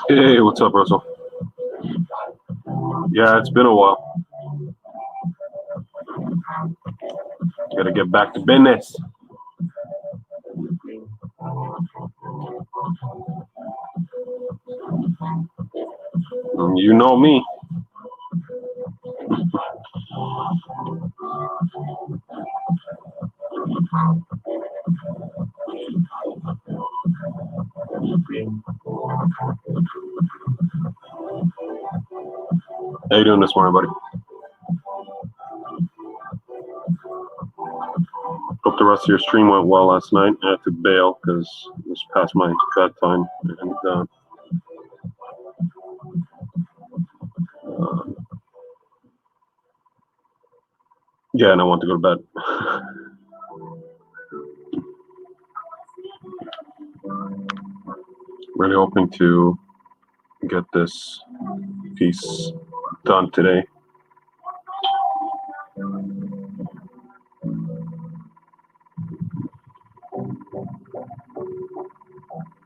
Hey, what's up, Russell? Yeah, it's been a while. Gotta get back to business. You know me. How you doing this morning, buddy? Hope the rest of your stream went well last night. I had to bail because it was past my bedtime, and yeah, and I want to go to bed. Really hoping to get this piece done today.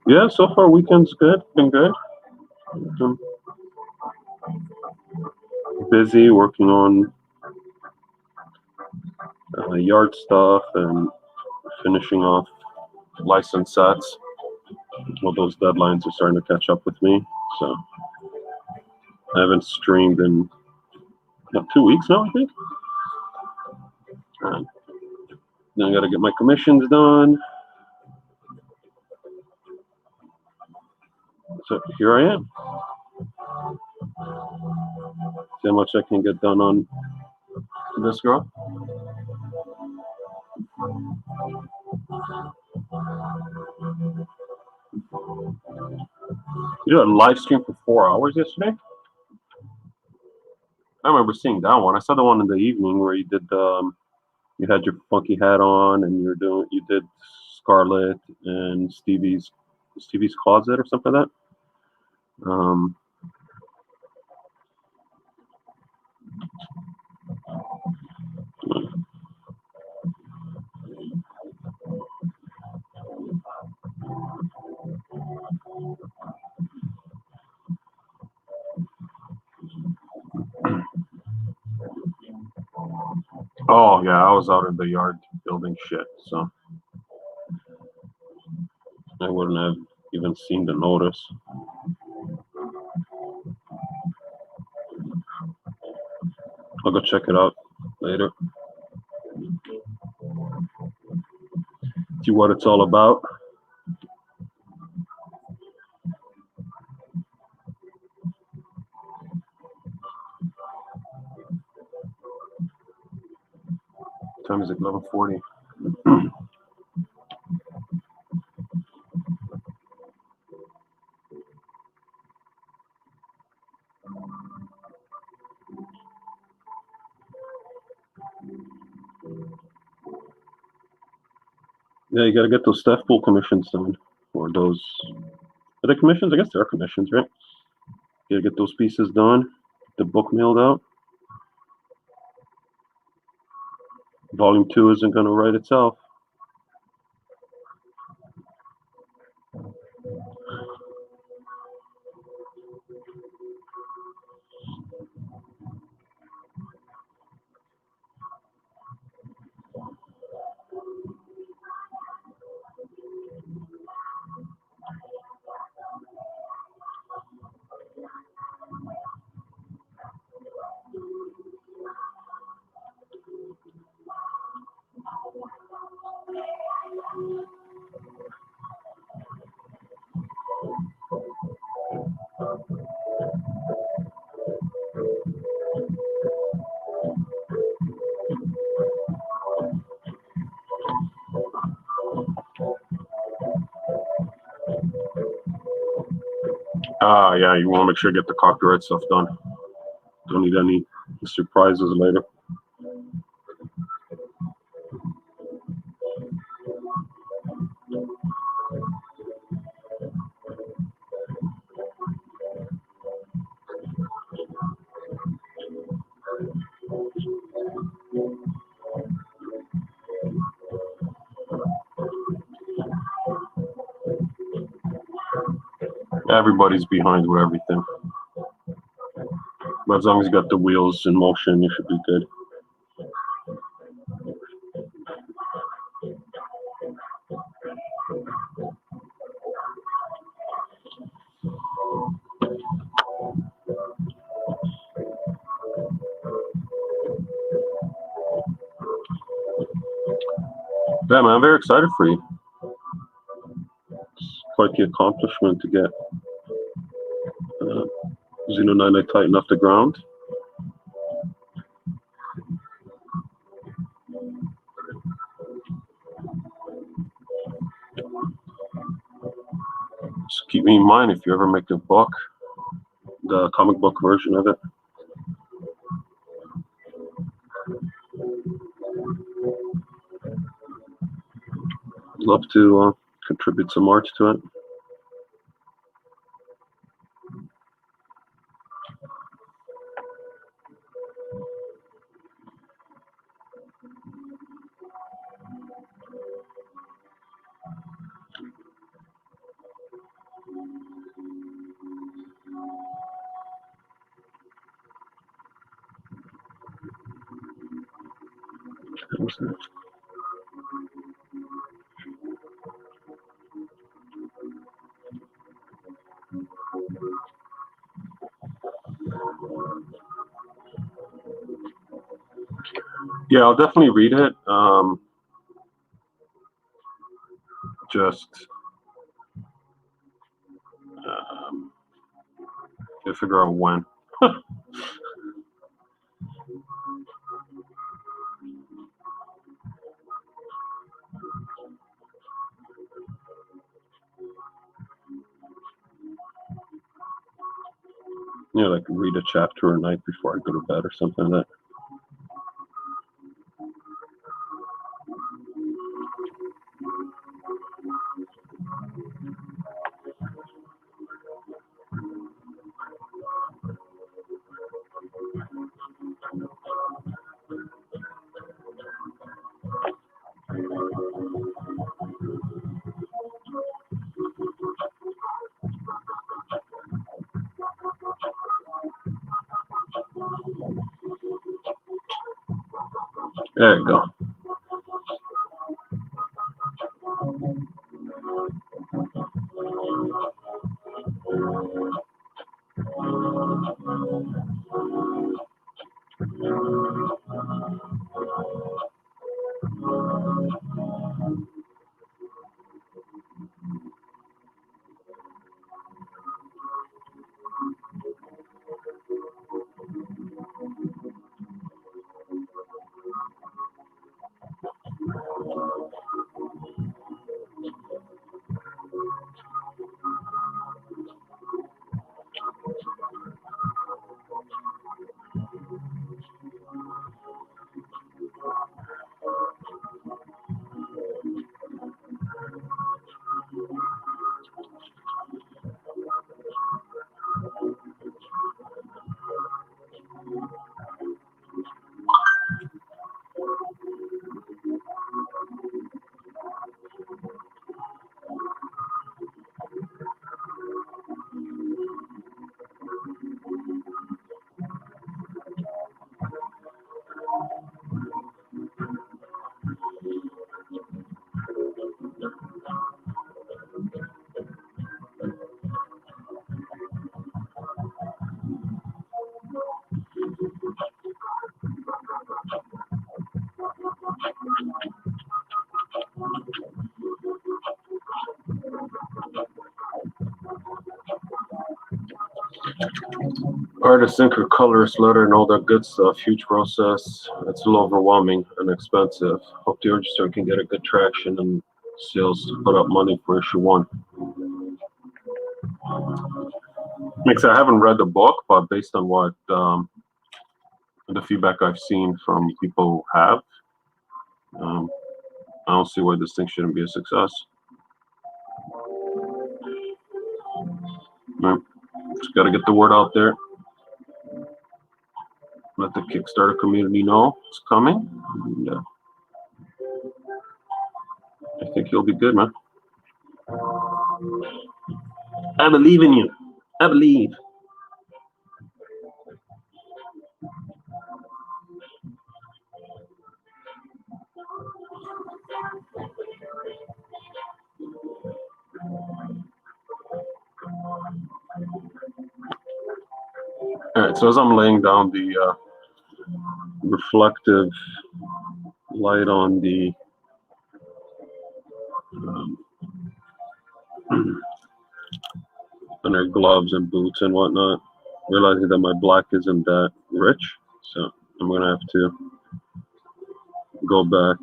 Yeah, so far weekend's good. Been good. Busy working on yard stuff and finishing off license sets. Well, those deadlines are starting to catch up with me, so I haven't streamed in 2 weeks now, I think. Then I got to get my commissions done. So here I am. See how much I can get done on this girl. You did a live stream for 4 hours yesterday? I remember seeing that one. I saw the one in the evening where you did you had your funky hat on and you did Scarlet and Stevie's Closet or something like that. Oh yeah, I was out in the yard building shit, so I wouldn't have even seen the notice. I'll go check it out later. See what it's all about. Time is 11:40. Yeah, you gotta get those staff pool commissions done, or those. Are they commissions? I guess they are commissions, right? You gotta get those pieces done. The book mailed out. Volume 2 isn't gonna write itself. Yeah, you want to make sure you get the copyright stuff done. Don't need any surprises later. Everybody's behind with everything. But as long as you got the wheels in motion, you should be good. Yeah, man, I'm very excited for you. It's quite the accomplishment to get Xeno 9 Titan off the ground. Just keep me in mind if you ever make a book, the comic book version of it. I'd love to contribute some art to it. Yeah, I'll definitely read it. Just to figure out when. You know, like read a chapter a night before I go to bed or something like that. There you go. Artist, ink, or colorist, letter, and all that good stuff. Huge process. It's a little overwhelming and expensive. Hope the Origin Story can get a good traction and sales to put up money for issue 1. Like I said, I haven't read the book, but based on what the feedback I've seen from people who have, um, I don't see why this thing shouldn't be a success. Right. Just got to get the word out there. Let the Kickstarter community know it's coming. And, I think you'll be good, man. I believe in you. I believe. All right, so as I'm laying down the reflective light on the um, on our gloves and boots and whatnot, realizing that my black isn't that rich, so I'm gonna have to go back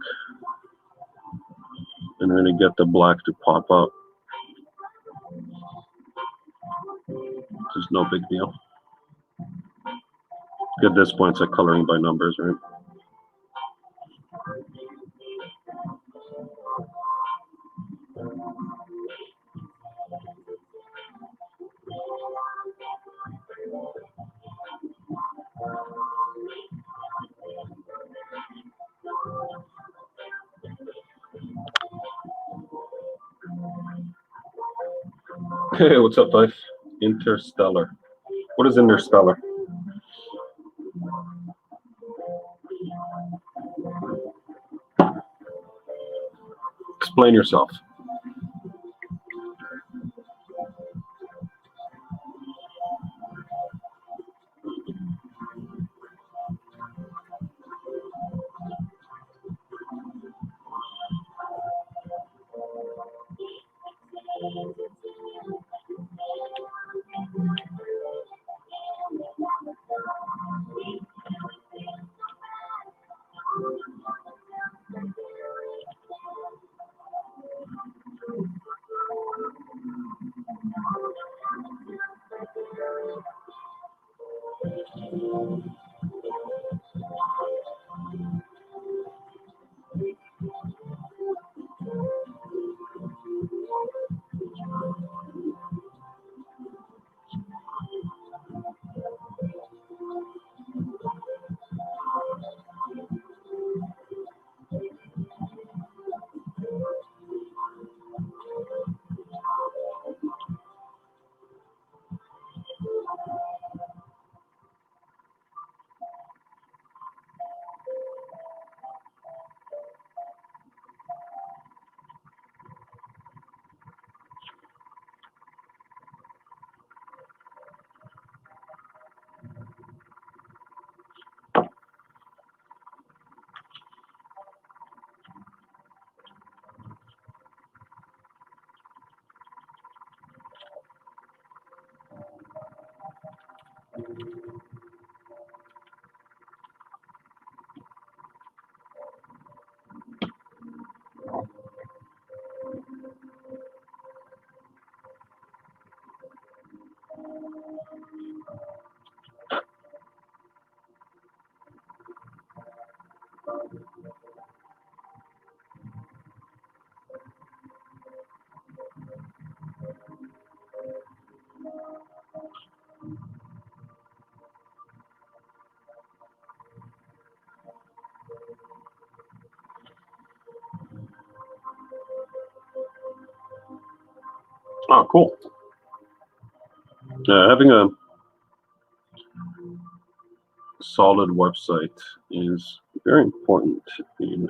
and really get the black to pop up. It's no big deal. At this point, it's like coloring by numbers, right? Hey, what's up, Life? Interstellar. What is interstellar? Explain yourself. Oh, cool. Having a solid website is very important in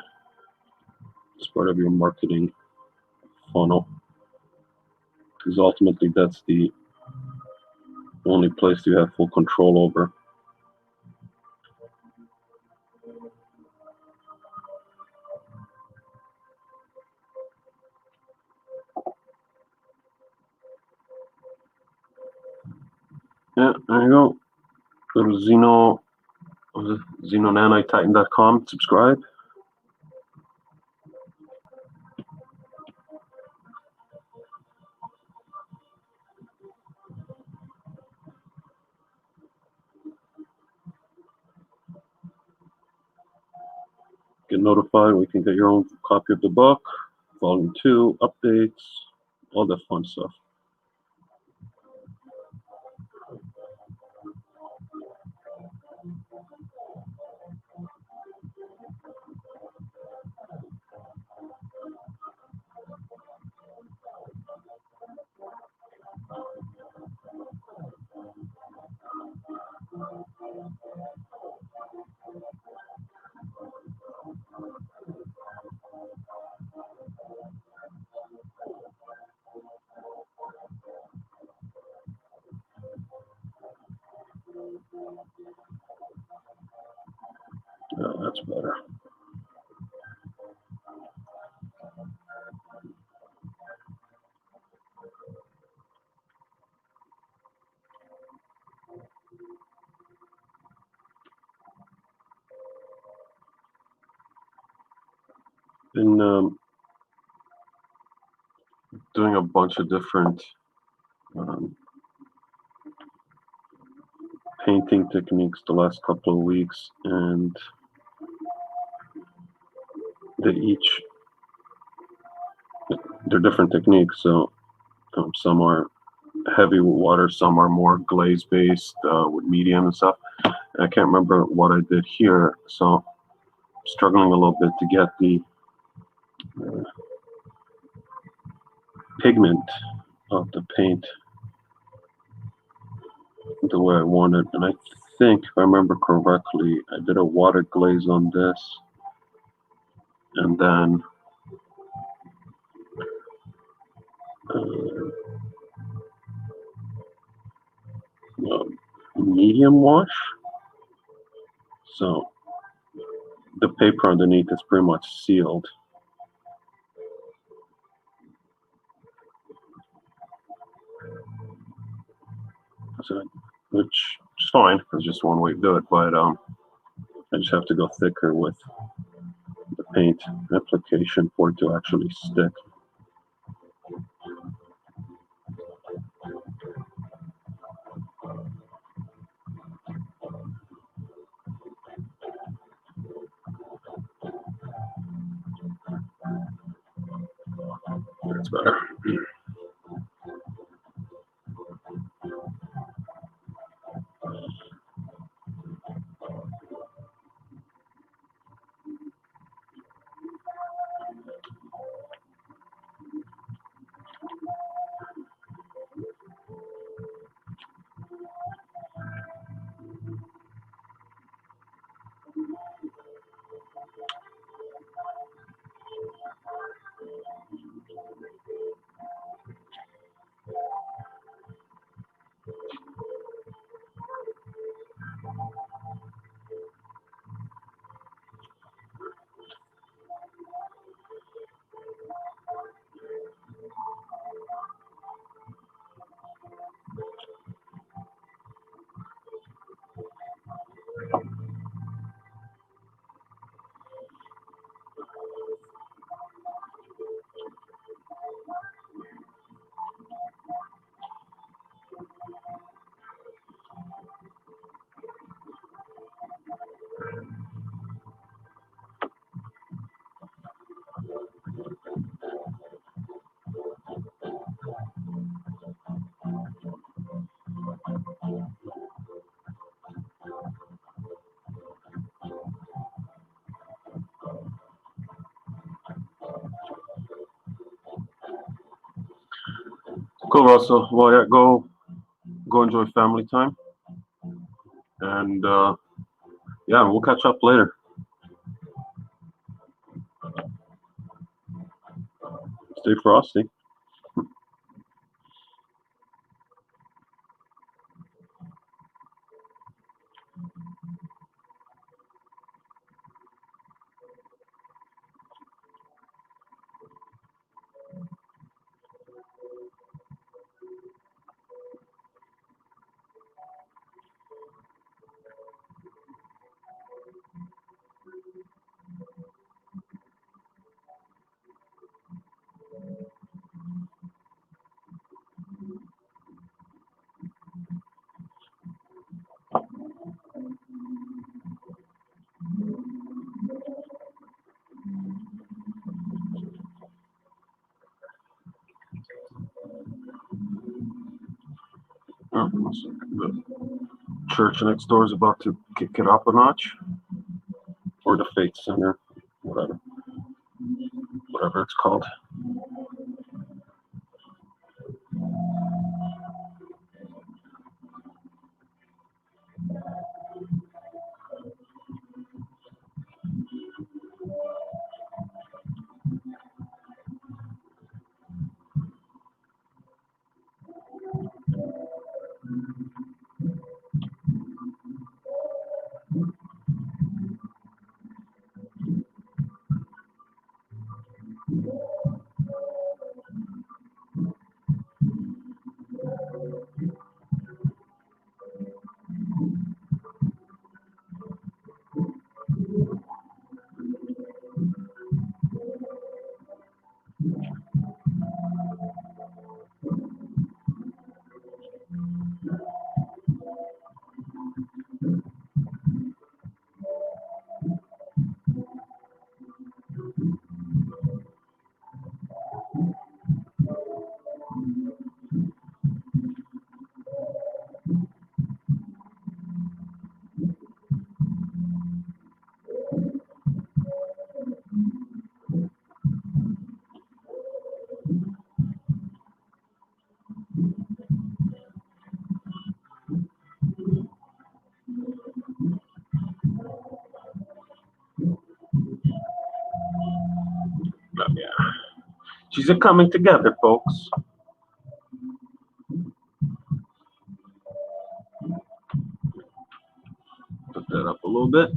as part of your marketing funnel, because ultimately that's the only place you have full control over. Yeah, there you go. Go to xenonanititan.com, subscribe. get notified when you can get your own copy of the book, volume 2, updates, all that fun stuff. Yeah, that's better. Been doing a bunch of different um, painting techniques the last couple of weeks, and they each they're different techniques. So some are heavy with water, some are more glaze based with medium and stuff. And I can't remember what I did here, so I'm struggling a little bit to get the uh, pigment of the paint the way I want it. And I think, if I remember correctly, I did a water glaze on this, and then medium wash. So the paper underneath is pretty much sealed. So, which is fine. It's just one way to do it, but I just have to go thicker with the paint application for it to actually stick. That's better. Cool, Russell. Well, yeah, go enjoy family time, and yeah, we'll catch up later. Stay frosty. The church next door is about to kick it up a notch, or the Faith Center, whatever it's called. But yeah, she's a coming together, folks. Put that up a little bit.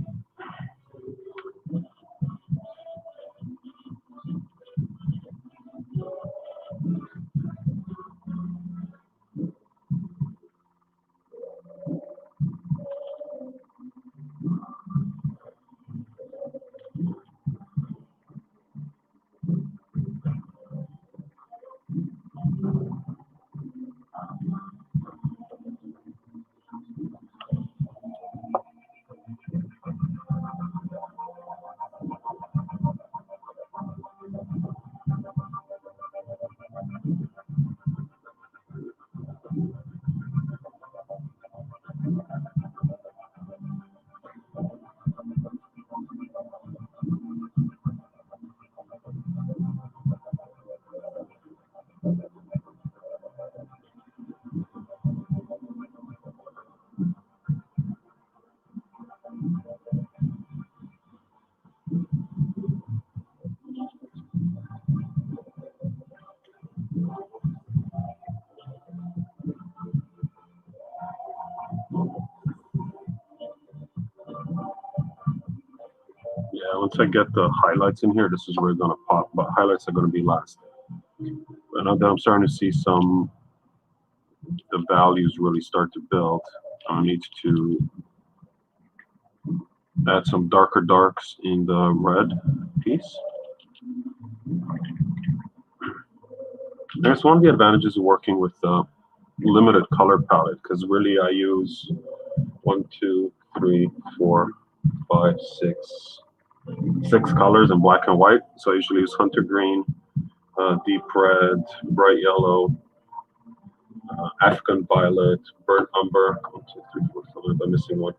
Yeah, once I get the highlights in here, this is where it's gonna pop, but highlights are gonna be last. But now that I'm starting to see the values really start to build, I need to add some darker darks in the red piece. That's one of the advantages of working with the limited color palette, because really I use 1, 2, 3, 4, 5, 6 colors in black and white. So I usually use hunter green, deep red, bright yellow, African violet, burnt umber. 1, 2, 3, 4 colors. I'm missing one.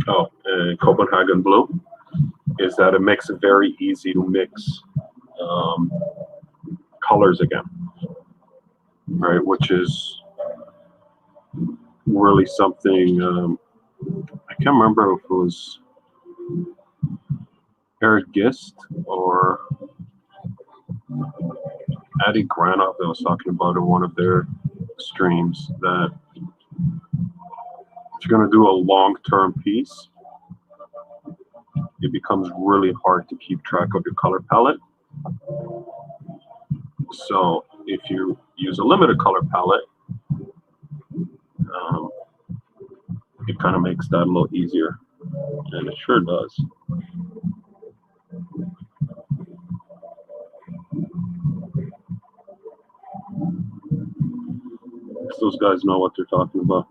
Oh, and Copenhagen blue. Is that it makes it very easy to mix colors again, right? Which is really something. I can't remember if it was Eric Gist or Addie Granoff that was talking about in one of their streams, that if you're going to do a long-term piece, it becomes really hard to keep track of your color palette. So if you use a limited color palette, it kind of makes that a little easier, and it sure does. Those guys know what they're talking about.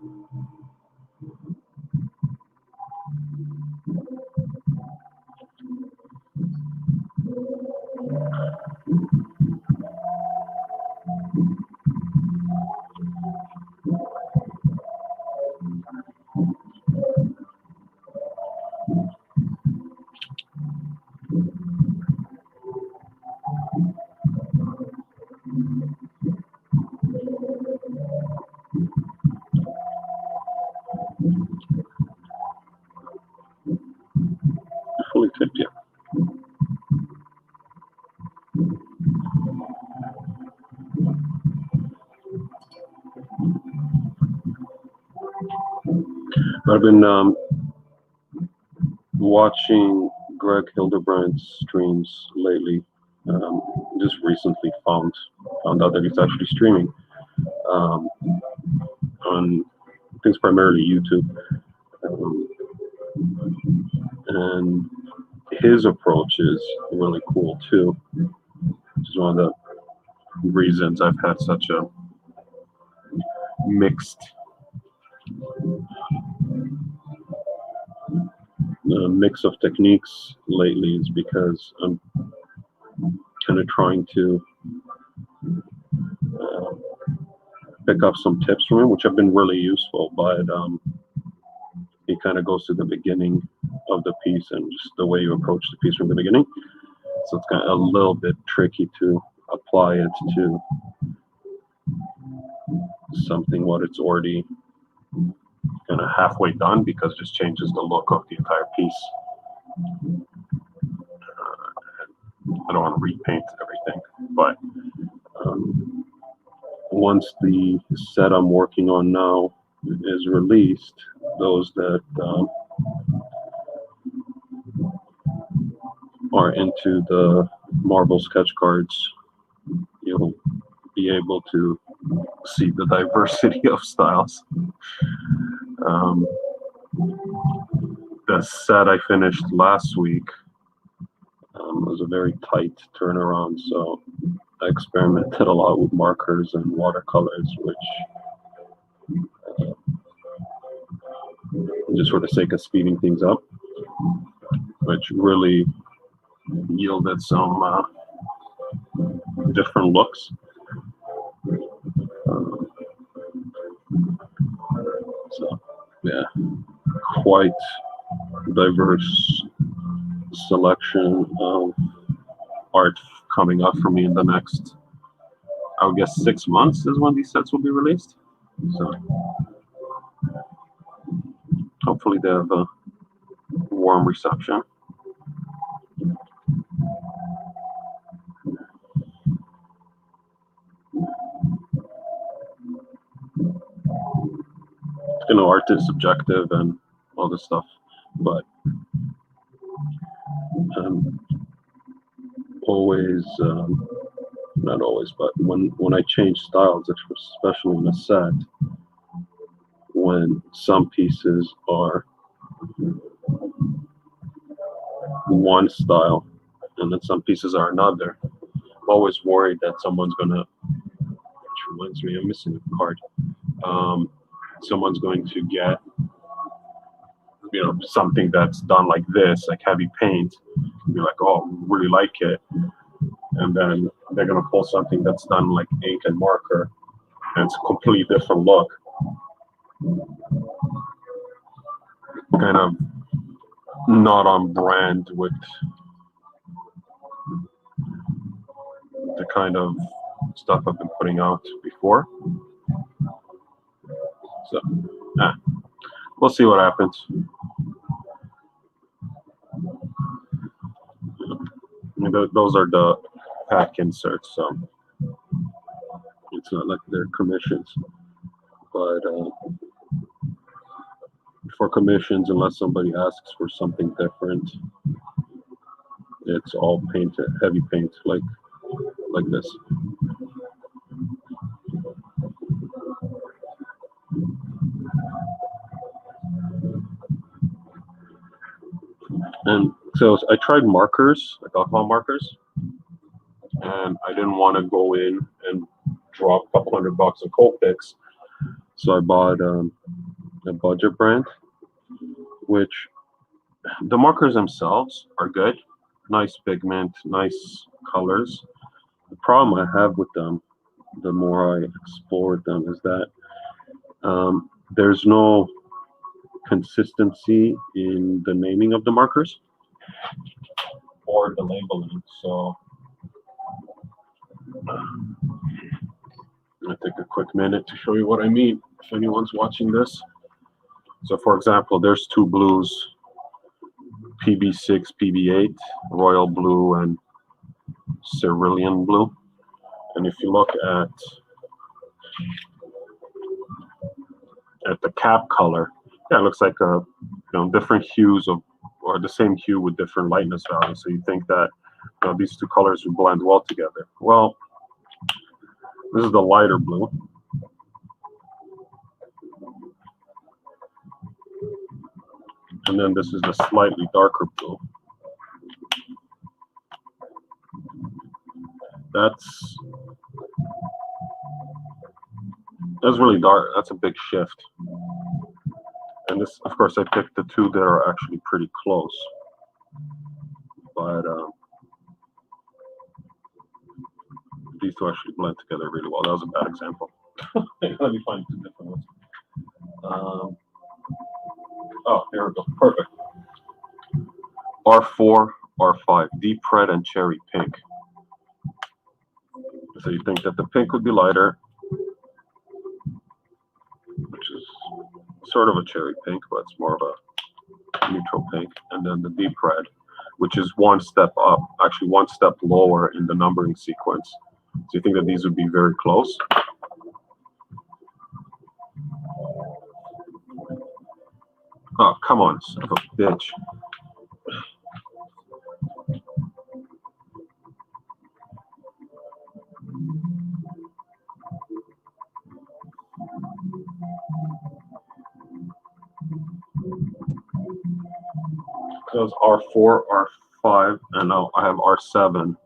Fully tipped, yeah. I've been watching Greg Hildebrand's streams lately. Just recently found out that he's actually streaming on, I think, primarily YouTube, and his approach is really cool too, which is one of the reasons I've had such a mixed mix of techniques lately, is because I'm kind of trying to pick up some tips from him, which have been really useful, but he kind of goes to the beginning of the piece and just the way you approach the piece from the beginning. So it's kind of a little bit tricky to apply it to something what it's already kind of halfway done, because it just changes the look of the entire piece. I don't want to repaint everything, but once the set I'm working on now is released, those that are into the marble sketch cards, you'll be able to see the diversity of styles. The set I finished last week was a very tight turnaround, so I experimented a lot with markers and watercolors, which just for the sake of speeding things up, which really yielded some different looks. So yeah, quite diverse selection of art coming up for me in the next, I would guess, 6 months is when these sets will be released. So hopefully they have a warm reception. You know, art is subjective and all this stuff, but always, not always, but when I change styles, especially in a set, when some pieces are one style and then some pieces are another, I'm always worried that someone's gonna, which reminds me, I'm missing a card. Someone's going to get, you know, something that's done like this, like heavy paint, and be like, oh, really like it. And then they're gonna pull something that's done like ink and marker, and it's a completely different look. Kind of not on brand with the kind of stuff I've been putting out before. So, we'll see what happens. I mean, those are the pack inserts, so it's not like they're commissions. But for commissions, unless somebody asks for something different, it's all painted, heavy paint, like this. And so I tried markers, like alcohol markers, and I didn't want to go in and drop a couple $100 on Copics, so I bought a budget brand, which the markers themselves are good, nice pigment, nice colors. The problem I have with them, the more I explored them, is that there's no consistency in the naming of the markers, for the labeling. So I'll take a quick minute to show you what I mean if anyone's watching this. So for example, there's two blues, PB6, PB8, royal blue and cerulean blue. And if you look at the cap color, yeah, it looks like different hues of, or the same hue with different lightness values. So you think that these two colors would blend well together. Well, this is the lighter blue. And then this is the slightly darker blue. That's really dark. That's a big shift. And this, of course, I picked the two that are actually pretty close. But these two actually blend together really well. That was a bad example. Let me find two different ones. Oh, here we go. Perfect. R4, R5, deep red and cherry pink. So you think that the pink would be lighter, which is sort of a cherry pink, but it's more of a neutral pink. And then the deep red, which is one step up, actually one step lower in the numbering sequence. So you think that these would be very close? Oh, come on, son of a bitch. So it's R4, R5, and now I have R7.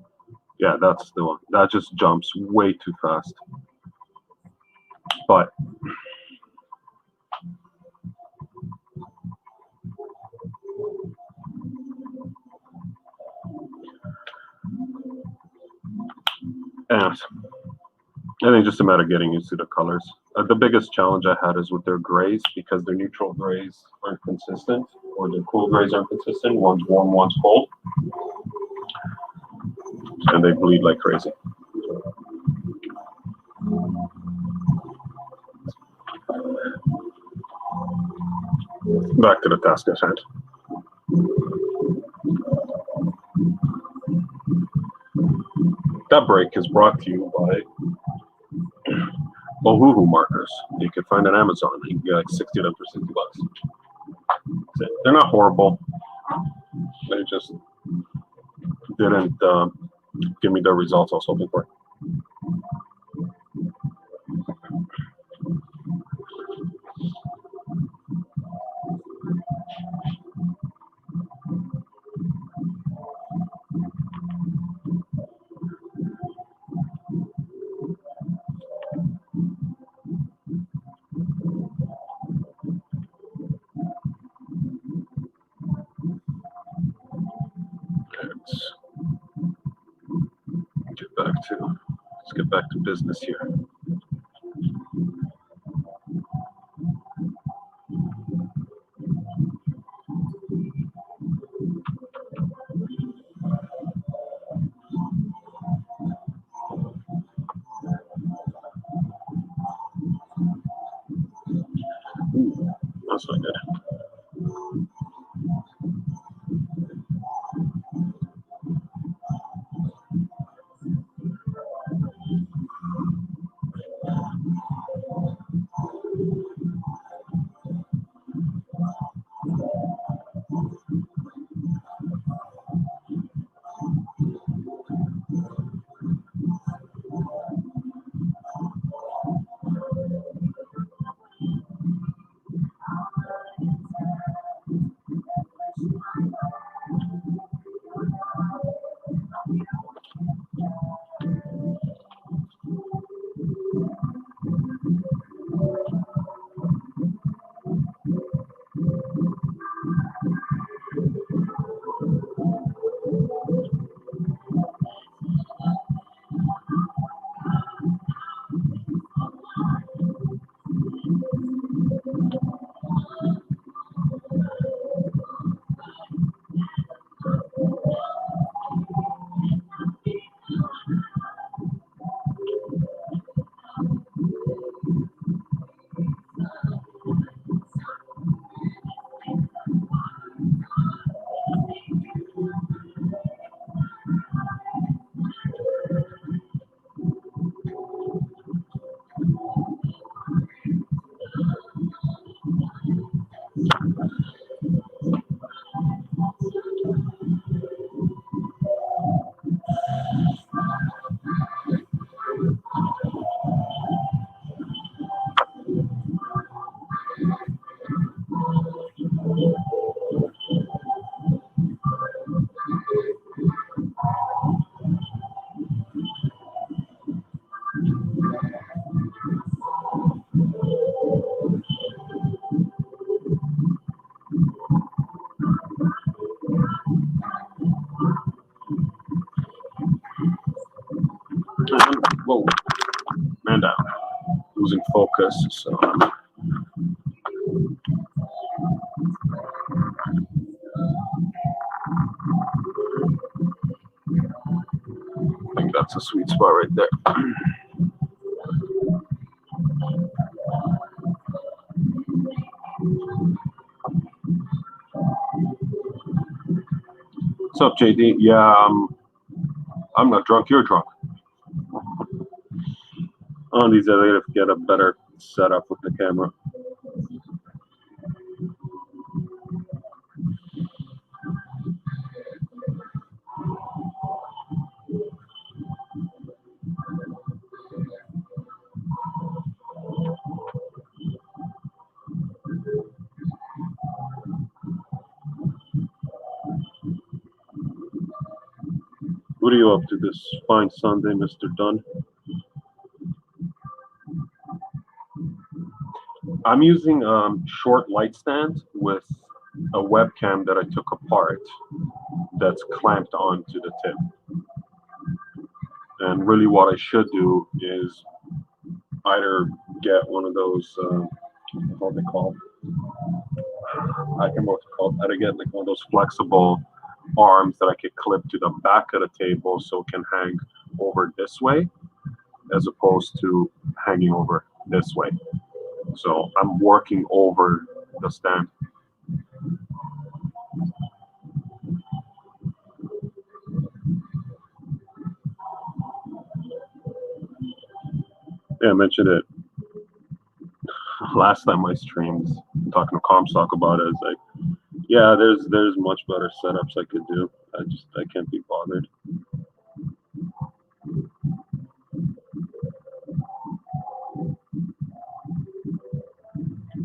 Yeah, that's the one. That just jumps way too fast. But anyways, I think just a matter of getting used to the colors. The biggest challenge I had is with their grays, because their neutral grays aren't consistent, or their cool grays aren't consistent. One's warm, one's cold, and they bleed like crazy. Back to the task at hand. That break is brought to you by Ohuhu markers. You can find on Amazon. You can get like 60 of them for $60. They're not horrible. They just didn't give me the results I was hoping for. Let's get back to business here. Ooh, that's not good. And, whoa, man down. Losing focus, so I think that's a sweet spot right there. What's up, JD? Yeah, I'm not drunk, you're drunk. On these, I gotta get a better setup with the camera. What are you up to this fine Sunday, Mr. Dunn? I'm using short light stand with a webcam that I took apart that's clamped onto the tip. And really what I should do is either get one of those, what are they called? I can remember what they're called. Either get like one of those flexible arms that I could clip to the back of the table so it can hang over this way as opposed to hanging over this way. So I'm working over the stand. Yeah, I mentioned it last time I streamed, talking to Comstock about it. It's like, yeah, there's much better setups I could do. I can't be bothered.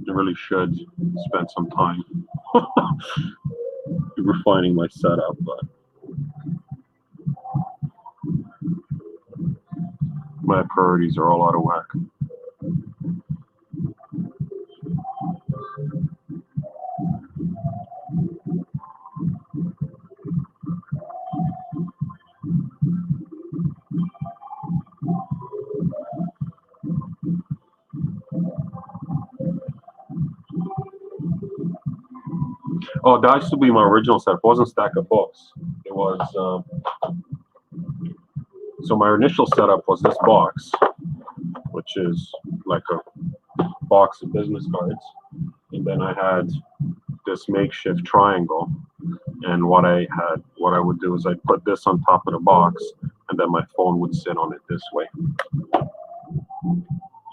I really should spend some time refining my setup, but my priorities are all out of whack. Oh, that used to be my original setup. It wasn't a stack of books. It was, so my initial setup was this box, which is like a box of business cards. And then I had this makeshift triangle. And what I would do is I'd put this on top of the box, and then my phone would sit on it this way.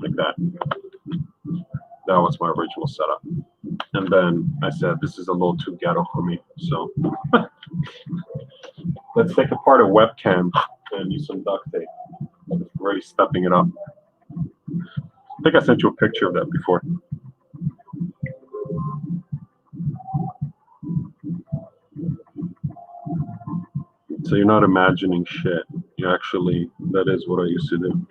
Like that. That was my original setup. And then I said, this is a little too ghetto for me. So let's take apart a webcam and use some duct tape. I'm really stepping it up. I think I sent you a picture of that before. So you're not imagining shit. You actually, that is what I used to do.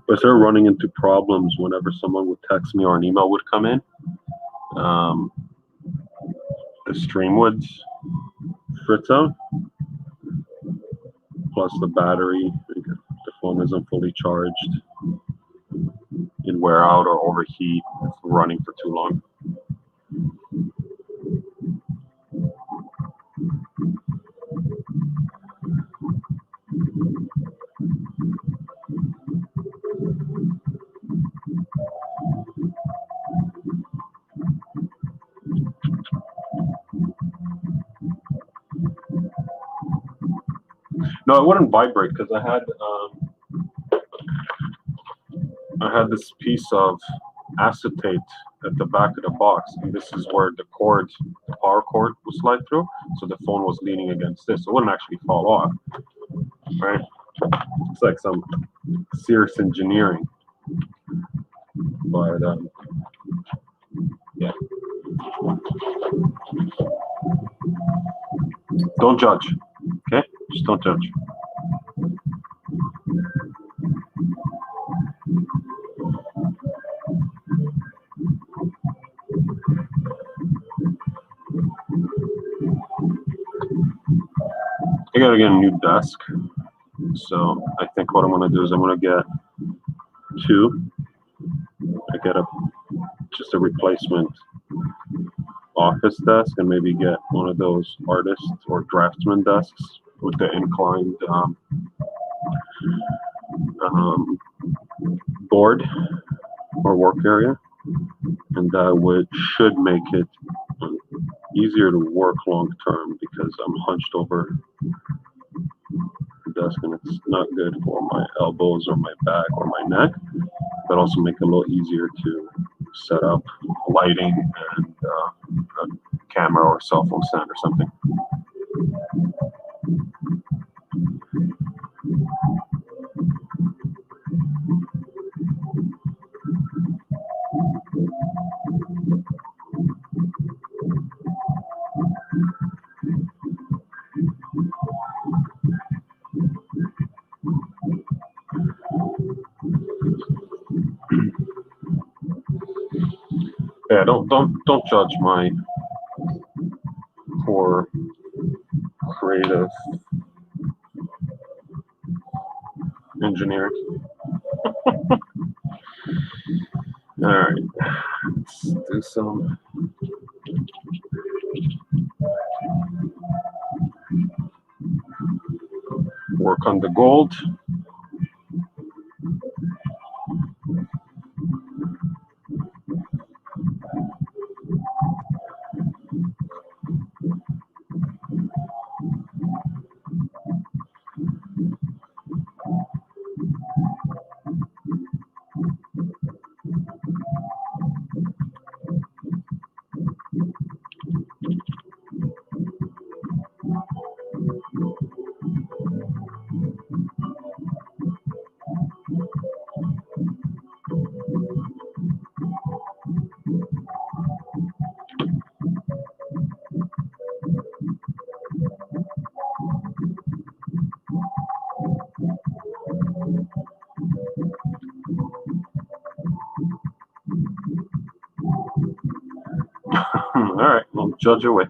But I started running into problems whenever someone would text me or an email would come in. The stream would fritz out. Plus the battery, the phone isn't fully charged. It'd wear out or overheat if running for too long. No, it wouldn't vibrate because I had this piece of acetate at the back of the box, and this is where the cord, the power cord, would slide through. So the phone was leaning against this, so it wouldn't actually fall off. Right? It's like some serious engineering. But yeah. Don't judge. Okay? Just don't judge. I gotta get a new desk. So I think what I'm gonna do is I'm gonna get two. I get just a replacement office desk and maybe get one of those artist or draftsman desks with the inclined board or work area, and that should make it easier to work long term because I'm hunched over the desk and it's not good for my elbows or my back or my neck, but also make it a little easier to set up lighting and a camera or cell phone stand or something. Yeah, don't judge my poor creative engineering. All right, let's do some. Work on the gold. All right, we'll judge away.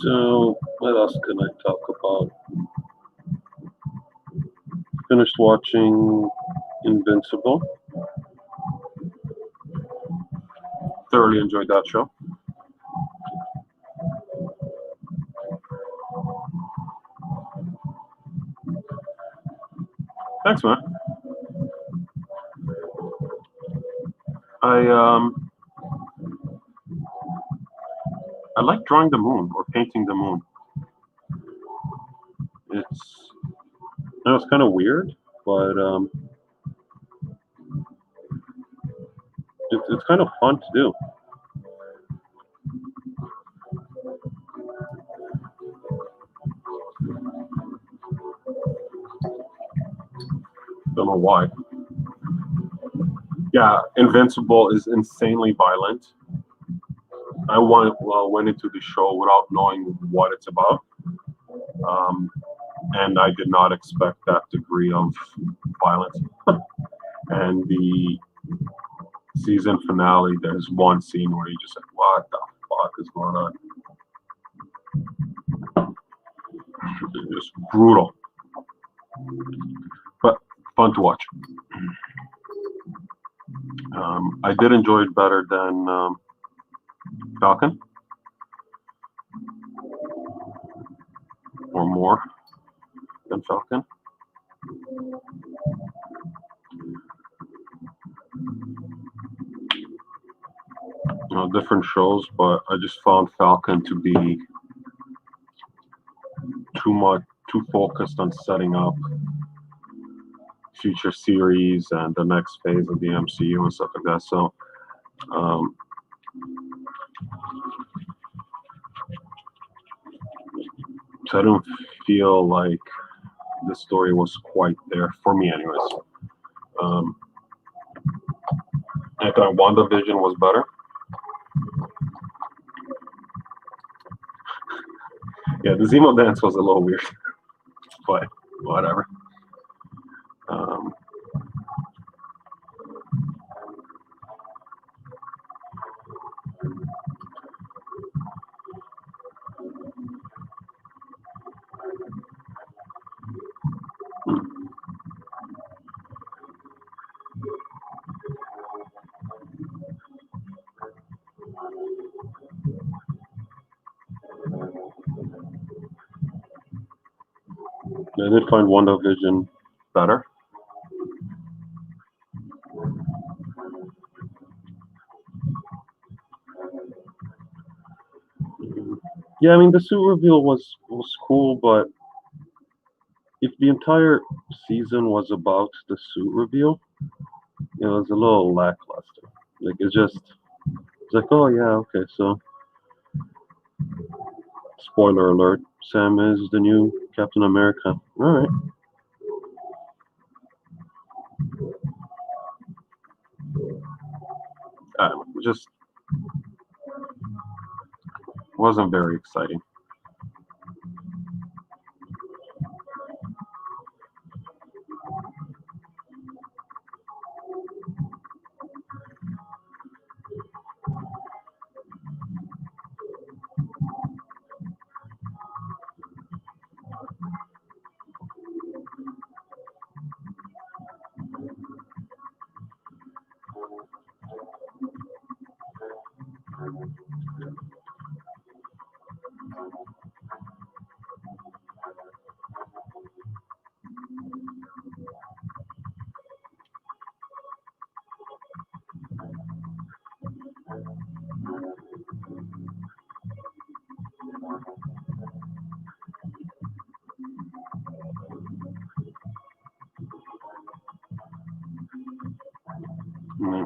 So, what else can I talk about? Finished watching Invincible. Thoroughly enjoyed that show. Thanks, man. I like drawing the moon or painting the moon. It's kind of weird, but it's kind of fun to do. Don't know why. Yeah, Invincible is insanely violent. I went into the show without knowing what it's about, and I did not expect that degree of violence. And the season finale, there's one scene where you just like, what the fuck is going on? It's just brutal, but fun to watch. I did enjoy it better than Falcon, or more than Falcon. Different shows, but I just found Falcon to be too focused on setting up future series and the next phase of the MCU and stuff like that. So, I don't feel like the story was quite there for me, anyways. I thought WandaVision was better. Yeah, the Zemo dance was a little weird, but whatever. I did find WandaVision better. Yeah, I mean the suit reveal was cool, but if the entire season was about the suit reveal, it was a little lackluster. Like it's like, oh yeah, okay, so spoiler alert, Sam is the new Captain America. All right. I don't know, it just wasn't very exciting. Mm.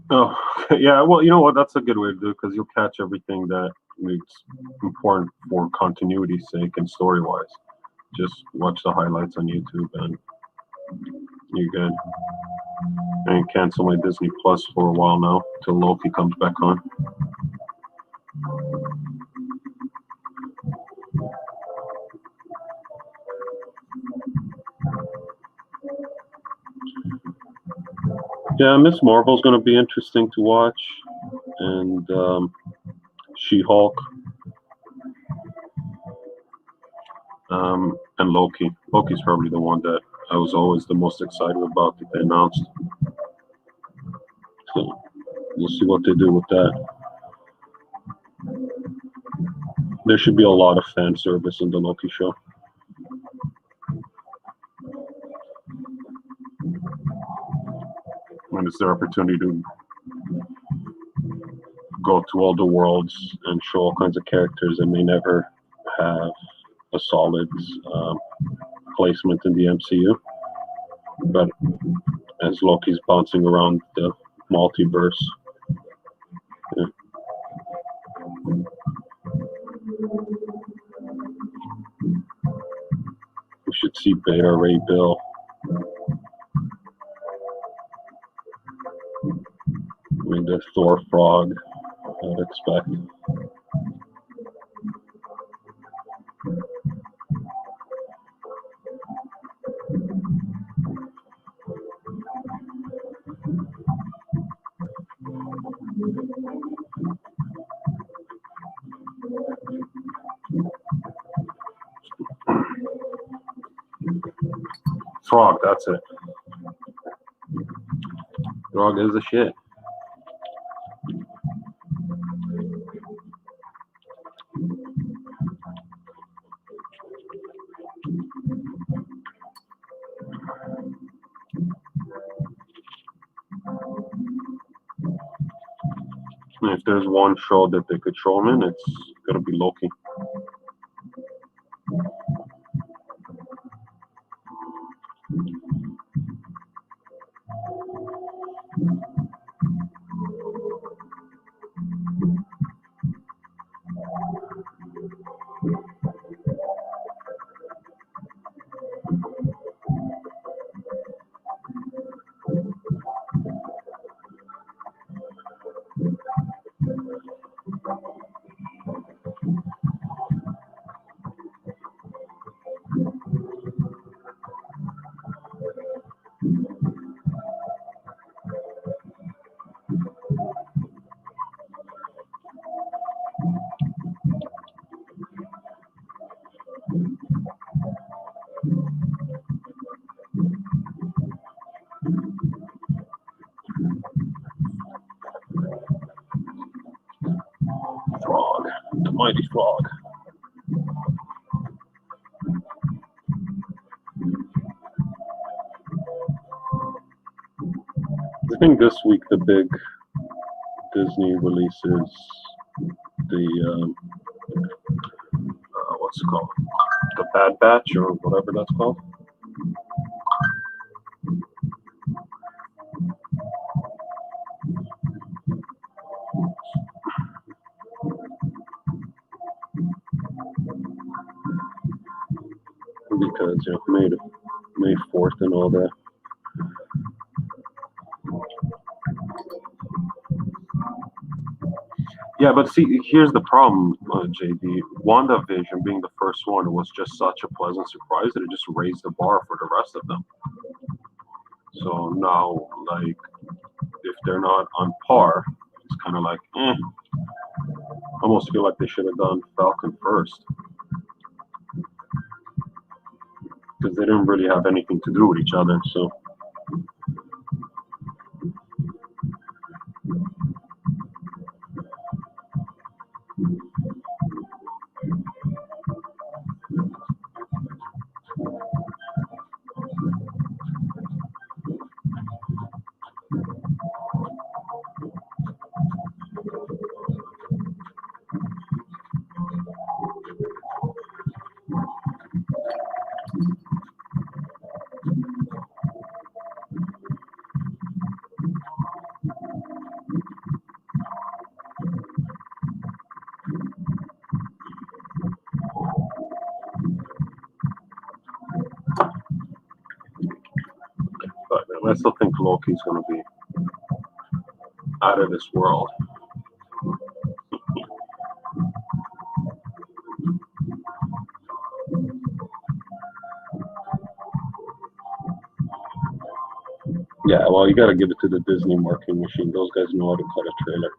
Oh, yeah. Well, you know what? That's a good way to do it because you'll catch everything that makes important for continuity's sake and story wise. Just watch the highlights on YouTube and you're good. I cancel my Disney Plus for a while now till Loki comes back on. Yeah, Miss Marvel's going to be interesting to watch. and She-Hulk, and Loki. Loki's probably the one that I was always the most excited about that they announced. So we'll see what they do with that. There should be a lot of fan service in the Loki show. And it's their opportunity to go to all the worlds and show all kinds of characters that may never have a solid placement in the MCU. But as Loki's bouncing around the multiverse, yeah. We should see Beta Ray Bill. I mean, the Thor frog, I would expect. Frog, that's it. Frog is the shit. If there's one show that they could show him in, it's gonna be Loki. Frog, the mighty frog. I think this week the big Disney release is the what's it called? The Bad Batch or whatever that's called. Because May 4th and all that. Yeah, but see, here's the problem, JD. WandaVision being the first one was just such a pleasant surprise that it just raised the bar for the rest of them. So now, like, if they're not on par, it's kind of like, I almost feel like they should have done Falcon first. Because they didn't really have anything to do with each other, so. But I still think Loki's going to be out of this world. Yeah, well, you got to give it to the Disney marketing machine. Those guys know how to cut a trailer.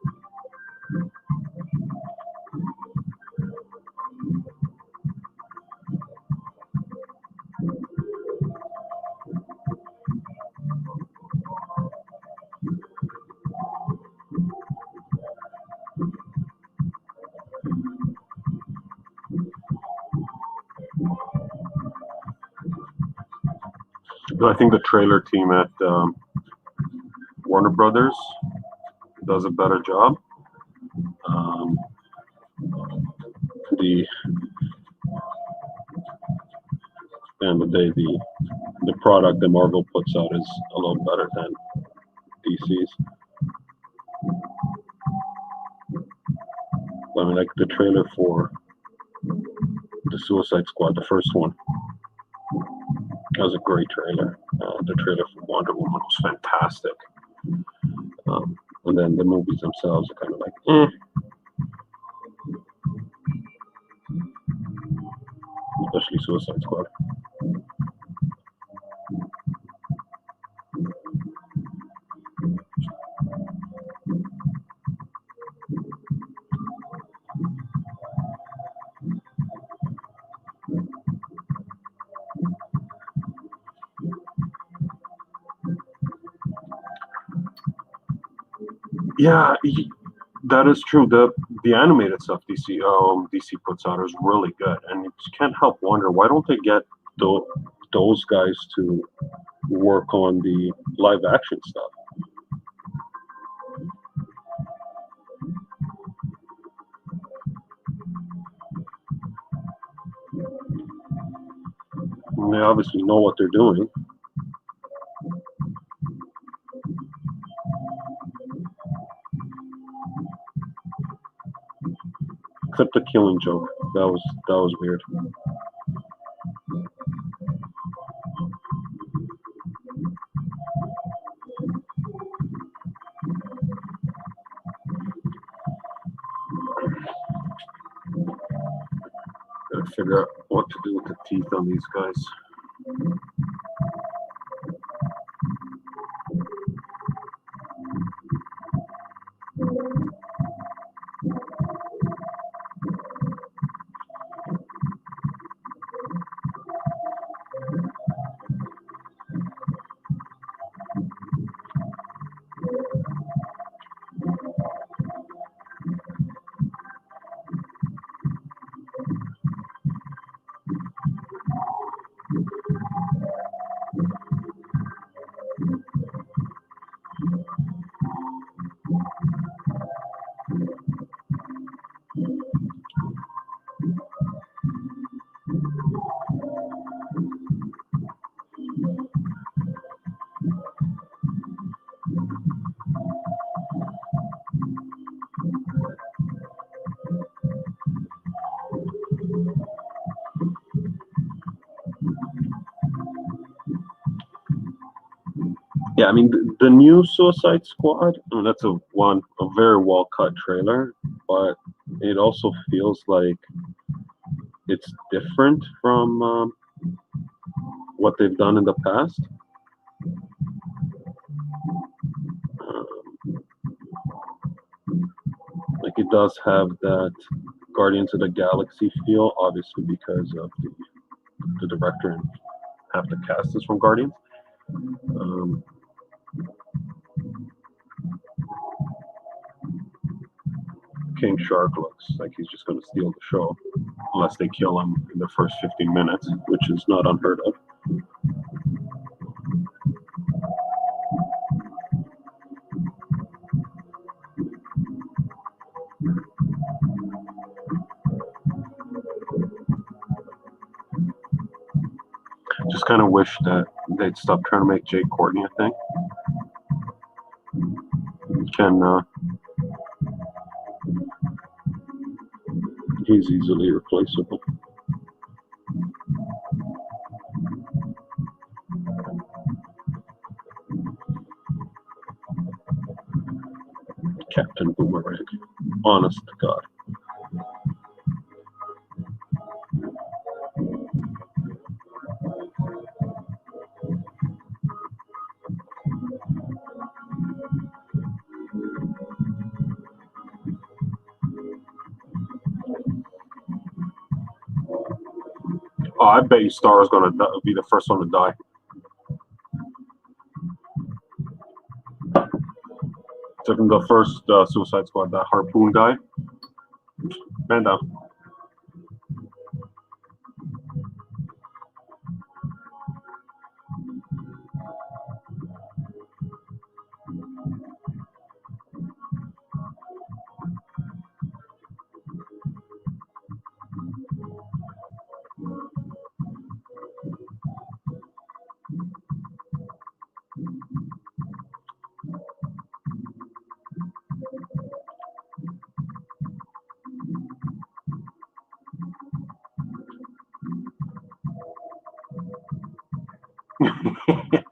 I think the trailer team at Warner Brothers does a better job. The end of the day, the product that Marvel puts out is a little better than DC's. I mean, like the trailer for the Suicide Squad, the first one, that was a great trailer. The trailer for Wonder Woman was fantastic. And then the movies themselves are kind of like, especially Suicide Squad. Yeah, that is true. The animated stuff DC puts out is really good, and you just can't help wonder why don't they get those guys to work on the live action stuff. And they obviously know what they're doing. Except the Killing Joke, that was weird. Gotta figure out what to do with the teeth on these guys. Yeah, I mean the new Suicide Squad. I mean, that's a very well cut trailer, but it also feels like it's different from what they've done in the past. Like it does have that Guardians of the Galaxy feel, obviously because of the director and half the cast is from Guardians. King Shark looks like he's just going to steal the show, unless they kill him in the first 15 minutes, which is not unheard of. Just kind of wish that they'd stop trying to make Jake Courtney a thing. He's easily replaceable. Captain Boomerang. Honest to God. Oh, I bet you Star is going to be the first one to die. Took him the first Suicide Squad, that Harpoon guy. Man down.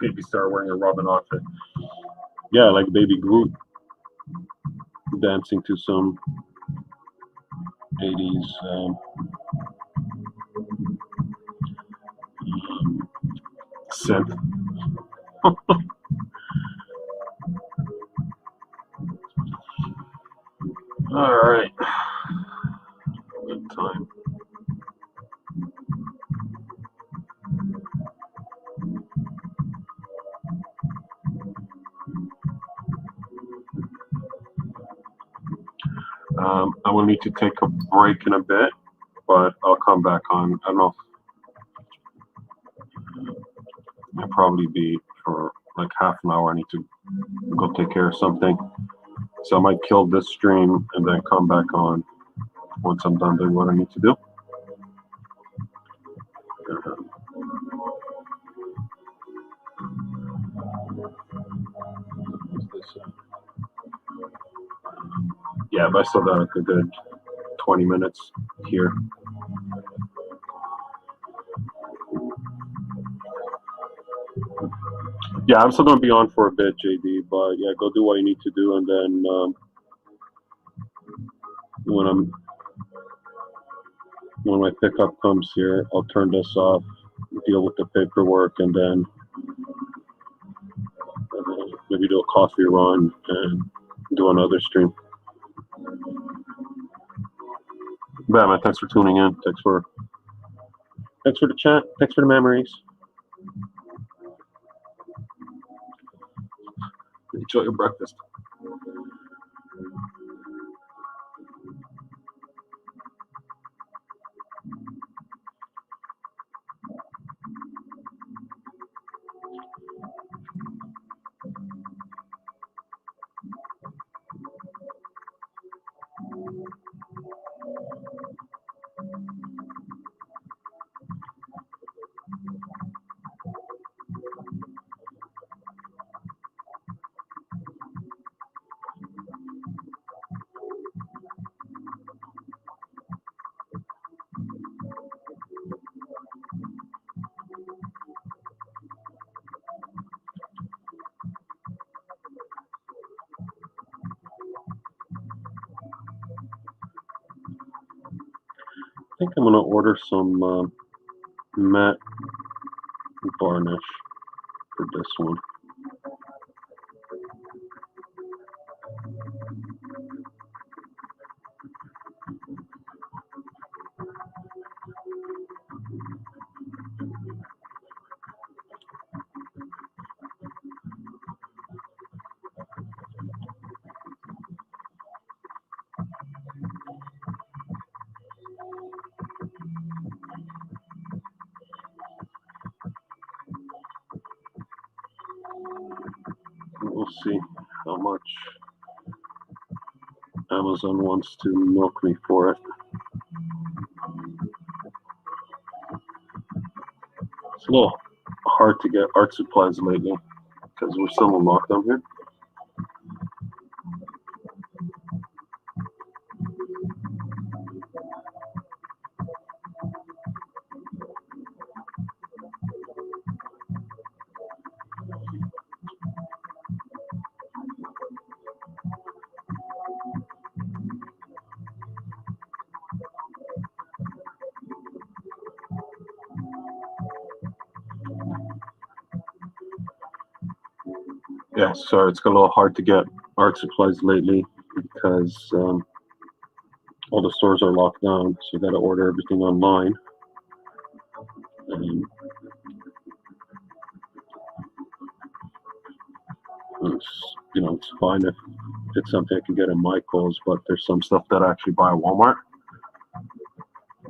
Baby Star wearing a Robin outfit. Yeah, like Baby Groot dancing to some 80s synth. All right. Good time. I will need to take a break in a bit, but I'll come back on. I don't know if it'll probably be for like half an hour. I need to go take care of something. So I might kill this stream and then come back on once I'm done doing what I need to do. Yeah, but I still got like a good 20 minutes here. Yeah, I'm still gonna be on for a bit, JD. But yeah, go do what you need to do, and then when my pickup comes here, I'll turn this off, deal with the paperwork, and then maybe do a coffee run and do another stream. Yeah, man, thanks for tuning in. Thanks for the chat. Thanks for the memories. Enjoy your breakfast. I think I'm gonna order some matte varnish for this one. We'll see how much Amazon wants to milk me for it. It's a little hard to get art supplies lately because we're still in lockdown here. Yeah, sorry, it's got a little hard to get art supplies lately because all the stores are locked down, so you got to order everything online. And it's fine if it's something I can get in Michael's, but there's some stuff that I actually buy at Walmart.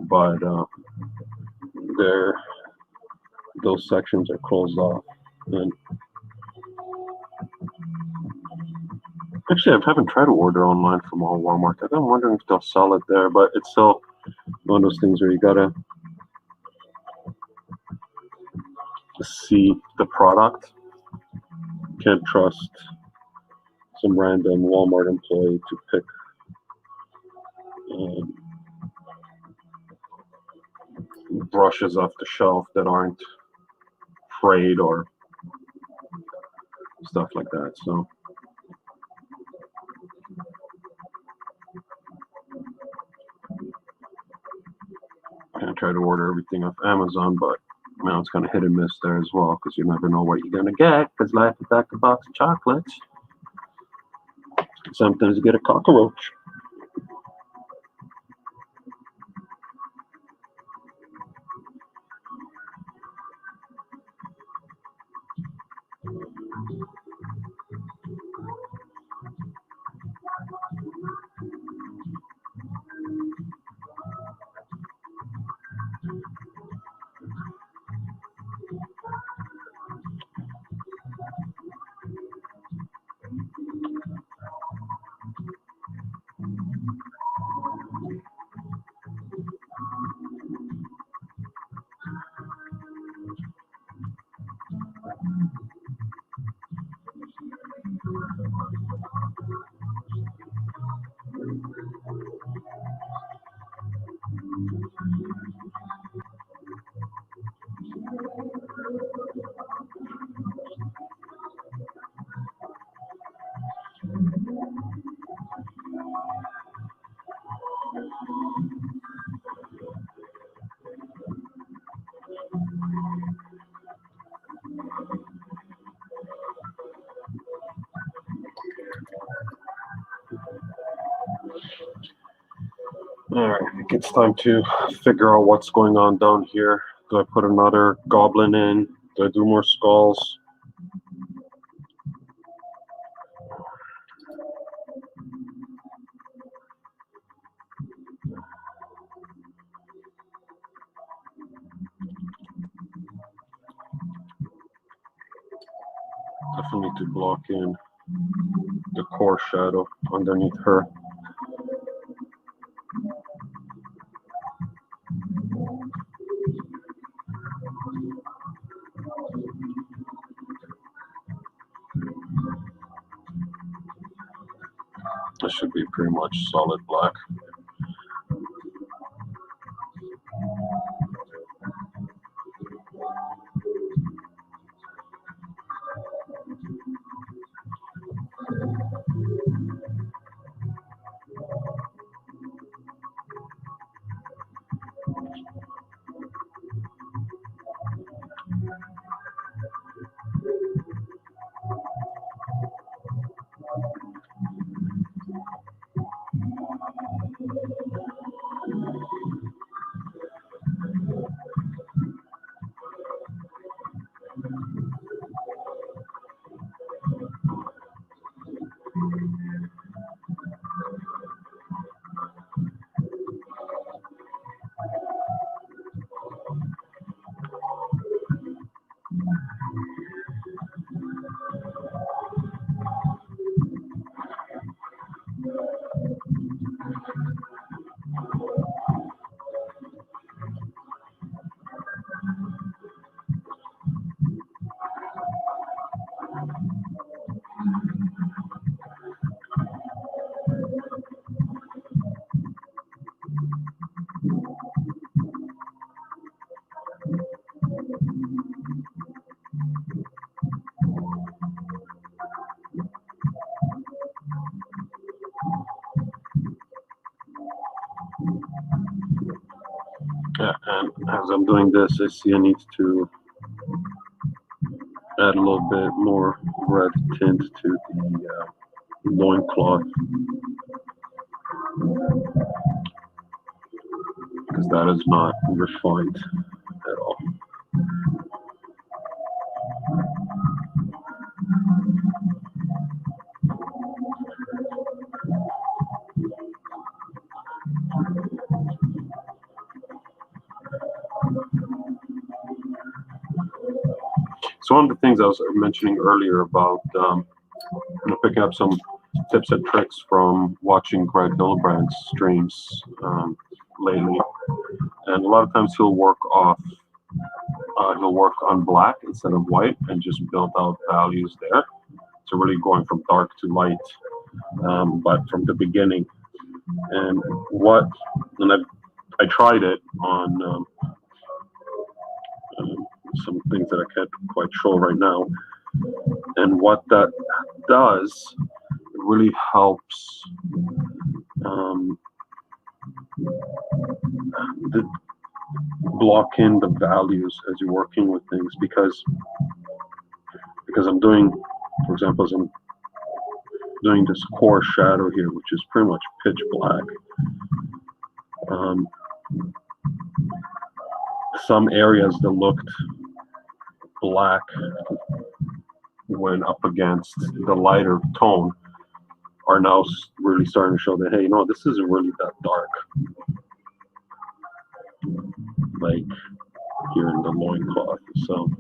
But those sections are closed off. And actually, I haven't tried to order online from all Walmart. I'm wondering if they'll sell it there, but it's still one of those things where you gotta see the product. Can't trust some random Walmart employee to pick brushes off the shelf that aren't trade or stuff like that. So I'm gonna try to order everything off Amazon, but now it's kind of hit and miss there as well, because you never know what you're gonna get, because life is like a box of chocolates. Sometimes you get a cockroach. Alright, I think it's time to figure out what's going on down here. Do I put another goblin in? Do I do more skulls? Definitely need to block in the core shadow underneath her. This should be pretty much solid black. Yeah, and as I'm doing this, I see I need to add a little bit more red tint to the loincloth, because that is not refined at all. So one of the things I was mentioning earlier about picking up some tips and tricks from watching Greg Hillebrand's streams lately, and a lot of times he'll work on black instead of white and just build out values there. So really going from dark to light, but from the beginning. And I tried it on some things that I can't quite show right now. And what that does, it really helps block in the values as you're working with things, because I'm doing, for example, as I'm doing this core shadow here, which is pretty much pitch black. Some areas that looked black when up against the lighter tone are now really starting to show that, hey, you know, this isn't really that dark. Like here in the loincloth. So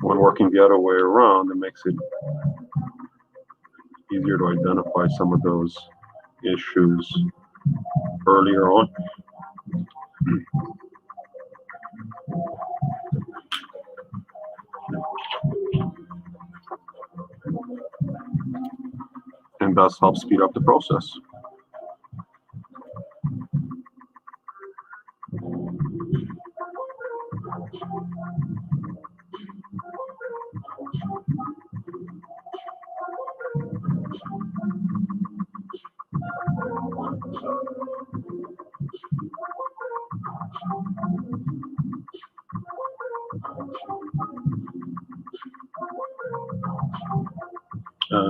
when working the other way around, it makes it easier to identify some of those issues earlier on. And thus help speed up the process.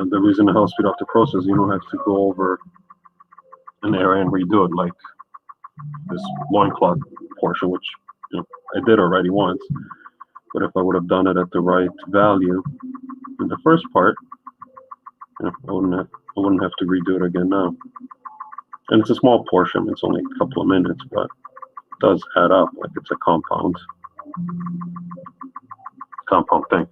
The reason it helps speed up the process, you don't have to go over an area and redo it, like this loincloth portion, which, you know, I did already once. But if I would have done it at the right value in the first part, you know, I wouldn't have to redo it again now. And it's a small portion; it's only a couple of minutes, but it does add up. Like it's a compound thing.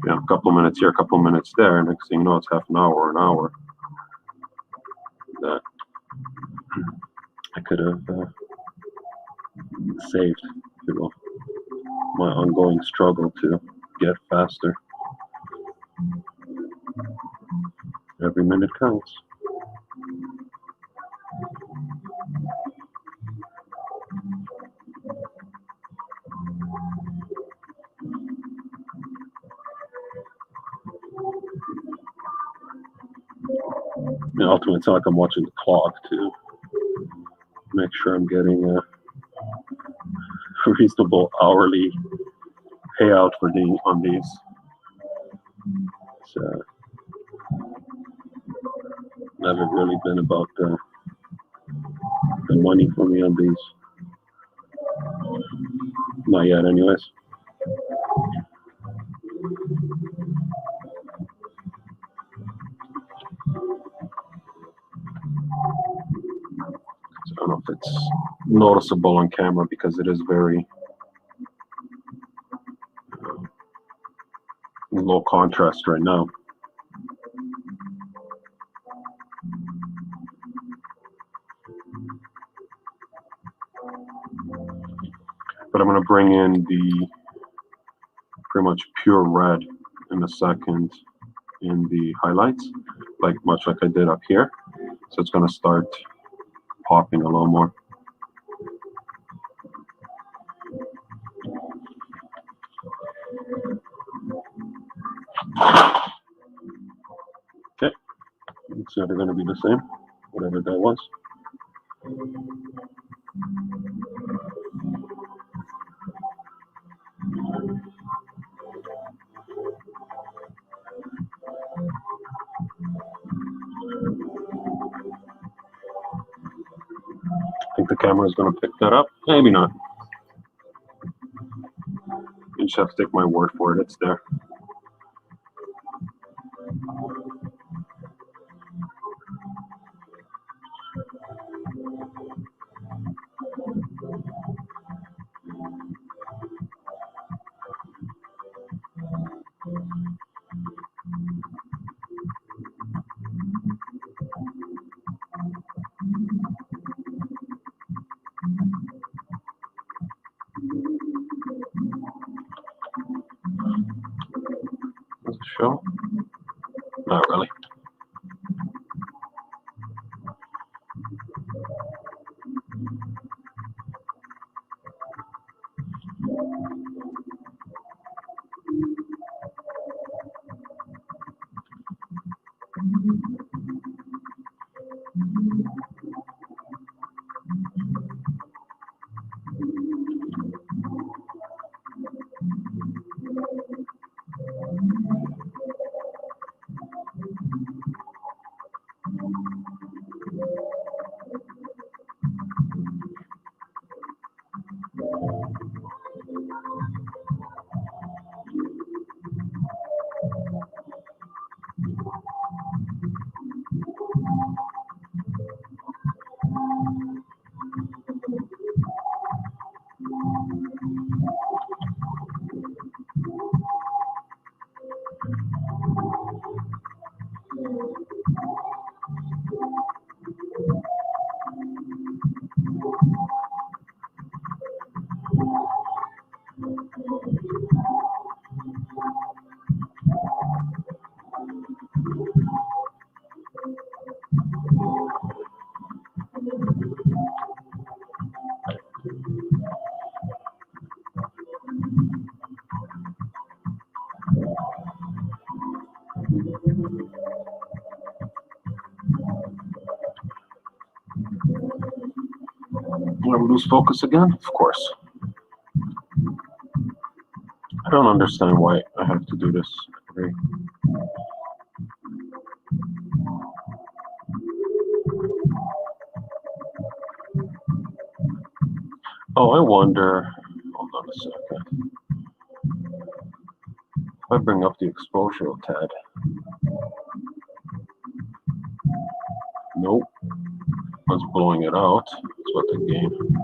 You know, a couple of minutes here, a couple of minutes there. Next thing you know, it's half an hour or an hour that I could have saved, you know, my ongoing struggle to get faster. Every minute counts. And ultimately, it's not like I'm watching the clock to make sure I'm getting a reasonable hourly payout on these. It's never really been about the money for me on these. Not yet, anyways. So I don't know if it's noticeable on camera because it is very low contrast right now. But I'm going to bring in the pretty much pure red in a second in the highlights, much like I did up here. So it's going to start popping a little more. Okay, it's never going to be the same, whatever that was. I think the camera is going to pick that up. Maybe not. You just have to take my word for it. It's there. Does it show? Not really. I lose focus again? Of course. I don't understand why I have to do this. Okay. Oh, I wonder. Hold on a second. If I bring up the exposure a tad. Nope. I was blowing it out. That's what the game.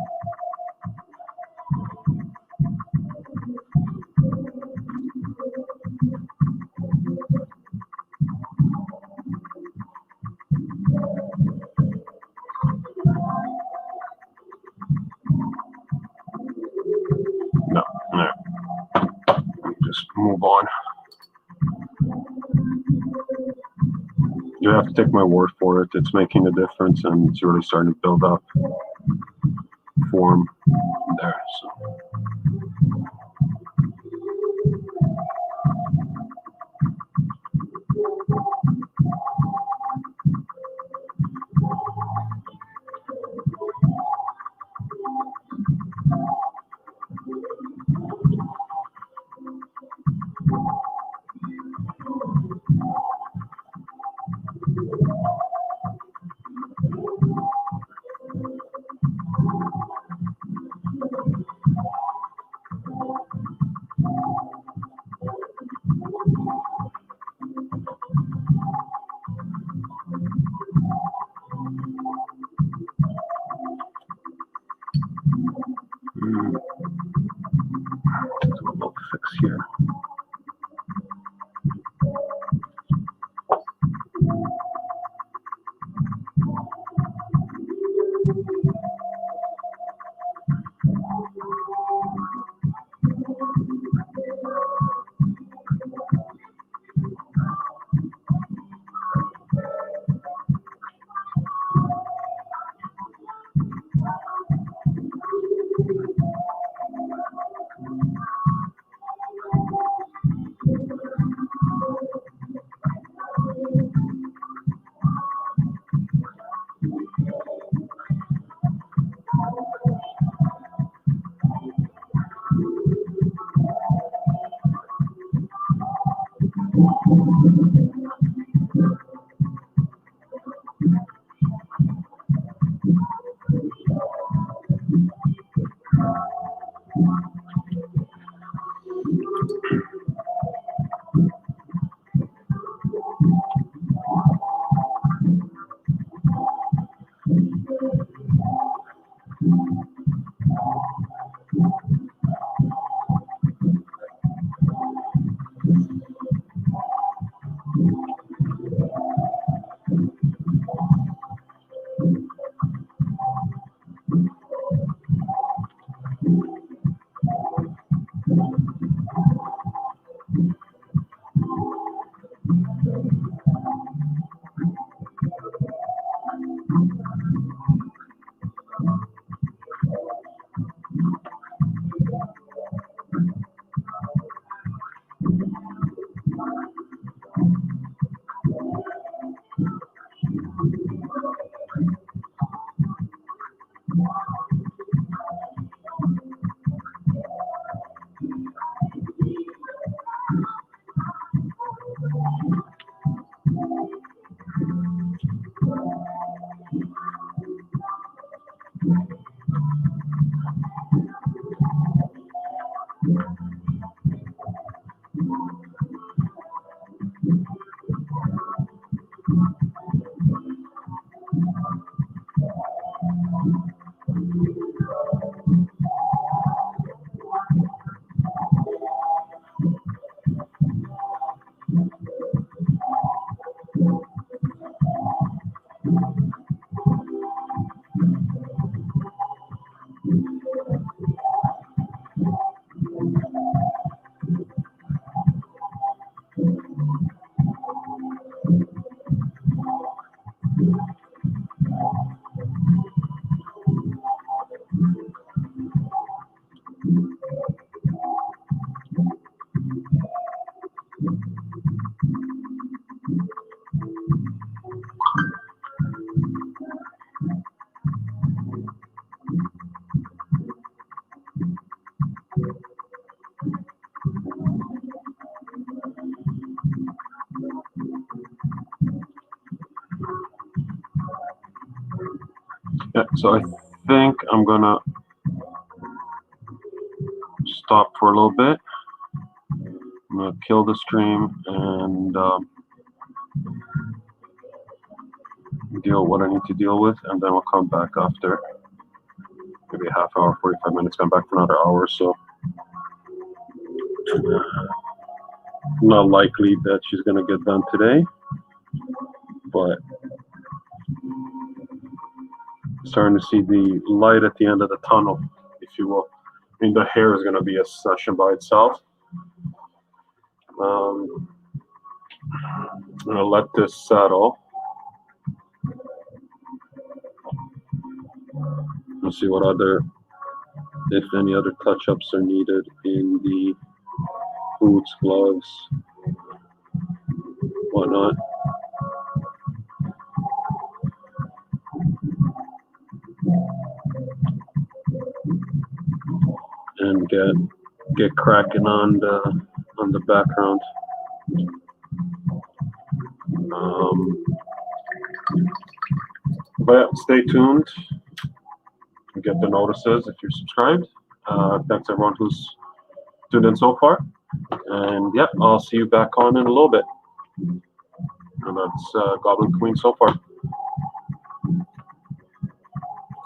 No, no. Just move on. You have to take my word for it. It's making a difference, and it's really starting to build up form there. So. Do a little fix here. So I think I'm gonna stop for a little bit. I'm gonna kill the stream and deal what I need to deal with, and then we'll come back after maybe a half hour, 45 minutes. Come back for another hour or so. Not likely that she's gonna get done today, but starting to see the light at the end of the tunnel, if you will. I mean, the hair is gonna be a session by itself. I'm gonna let this settle. Let's see what other, if any other touch-ups are needed in the boots, gloves, whatnot. And get cracking on the background. But yeah, stay tuned. Get the notices if you're subscribed. Thanks everyone who's tuned in so far. And yeah, I'll see you back on in a little bit. And that's Goblin Queen so far.